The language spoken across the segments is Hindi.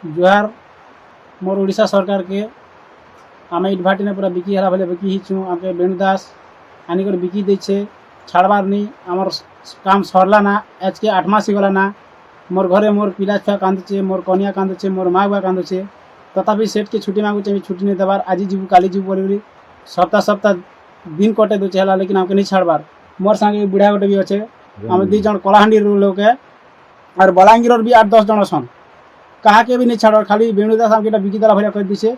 जुहार मोर ओडिशा सरकार के आम इट भाटी ने पूरा बिकी हला भले बिकी हिचु आमके बेणुदास आनिकर बिकी देछे छाड़बार नहीं आमर काम सरला ना आज के 8 मास गला ना मोर घरे मोर पिला छुआ कांदुचे मोर कनिया कांदुचे मोर माँ बुआ कांदुचे तथापि सेठ के छुट्टी मांगुचे छुट्टी नहीं देवार आज जीवु काली जीवु बोली सप्ताह सप्ताह दिन कटे दूचे हला लेकिन आमके नहीं छाड़बार मोर संगे बुढ़ा गोटे भी अच्छे आम 2 जन कलाहांडी लोग है और बलांगीर भी 8-10 जन सन कहा के भी नहीं छाड़ खाली बेणुदास आमके बिकी देला भलिया कर दिसे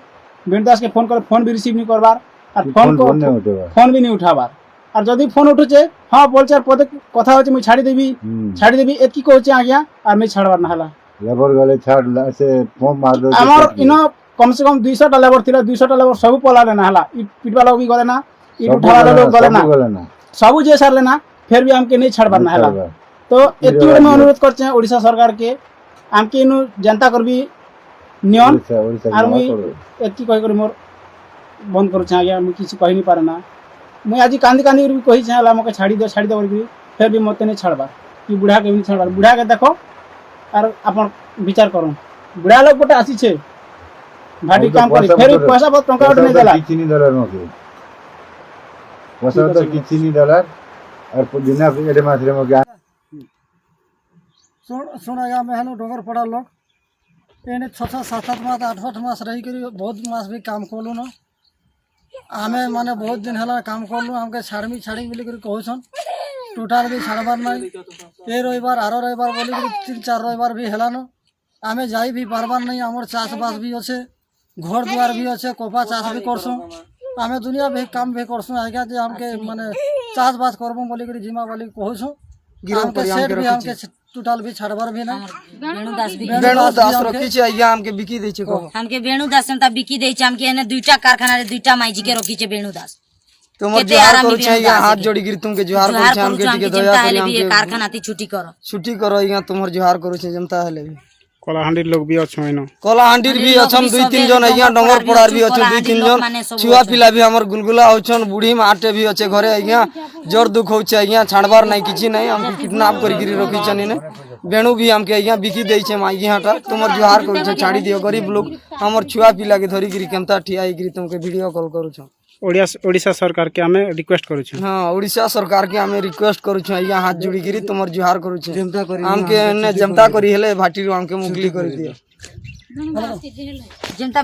बेणुदास के फोन कर फोन भी रिसीव नहीं करबार और फोन भी नहीं उठाबार और जदि फोन उठुचे हाँ बोलचे पदे कथा होचे मुई छाड़ी देबी एतकी कहचे आज्ञा और मैं छाड़बार ना हला लेबर गले छाड़ से फॉर्म मार दो हमर इनो कम से कम 200 टा लेबर थिला 200 टा लेबर सब पला लेना हला पीट वाला भी गले ना ईट उठा लोग गले ना सब जे सार लेना फिर भी हमके नहीं छाड़बार ना हला तो एतकी बड़े मैं अनुरोध करचे ओडिशा सरकार के हमके इनु जनता करबी नियन और मुई एतकी कहि कर मोर बंद करू आज्ञा मुई किछ कहि नहीं पारे ना मुई आज कांदी कांदी भी कही छला मके छाड़ी दो बोली फिर भी मते नहीं छाड़बार कि बुढ़ा के भी छाड़बार बुढ़ा के देखो और अपन विचार करो बुढ़ा लोग गोटे आसी छे भाटी काम करी फिर पैसा बहुत टंका उठ नहीं देला किछनी डॉलर नके पैसा तो किछनी डॉलर और बिना एडे माथरे में क्या सुन आया मैं हेलो डोंगर पड़ा लोग एने 6-7 मास 8 मास रही करी बहुत मास भी काम कोलु न आमे माने बहुत दिन हला काम करलु हमके छाड़ी बोली करी कहछन टोटाल भी छाड़बार नहीं ए रविवार आरो रविवार बोली करी 3-4 रविवार भी हला न आमे जाई भी पारबार नहीं हमर चाष बास भी अच्छे घर द्वार भी अच्छे कोपा चाष भी करसु आमे दुनिया भी काम भी करसु आगे जे हमके माने चाष बास करबो बोली करी जिमा बोली कहछन गिरम करी हमके टोटाल भी छाड़बार भी ना बेणुदास रखी छे आइया हमके बिकी दै छे हमके बेणुदास संता बिकी दै छे हमके एने 2टा कारखाना रे 2टा माइजी के रखी छे बेणुदास तुम जोहार करू छे या हाथ जोड़ी गिरी तुमके जोहार करू छे हमके टिके दया करी हमके कारखाना ती छुट्टी करो या तुमर जोहार करू छे जनता हले भी कलाहांडी लोग भी अच्छो इनो कलाहांडी भी अछन 2-3 जन या डंगर पड़ार भी अछन 2-3 जन छुआ पिला भी हमर गुलगुला होछन बुढ़ी माटे भी अच्छे घरे या जोर दुख होछे या छाड़बार नहीं किछि नहीं हम किडनैप करी गिरी रखी छन ने बेणु भी हमके या बिकी दै छे माई हाटा तुमर जोहार करू छे छाड़ी दियो गरीब लोग हमर छुआ पिला के धरी गिरी केमता ठियाई गिरी तुमके वीडियो कॉल करू छ ओडिशा सरकार के हमें रिक्वेस्ट करू छ हां ओडिशा सरकार के हमें रिक्वेस्ट करू छ या हाथ जोड़ी गिरी तुमर जोहार करू छ हमके ने जनता करी हेले भाटी हमके मुगली करी दियो जनता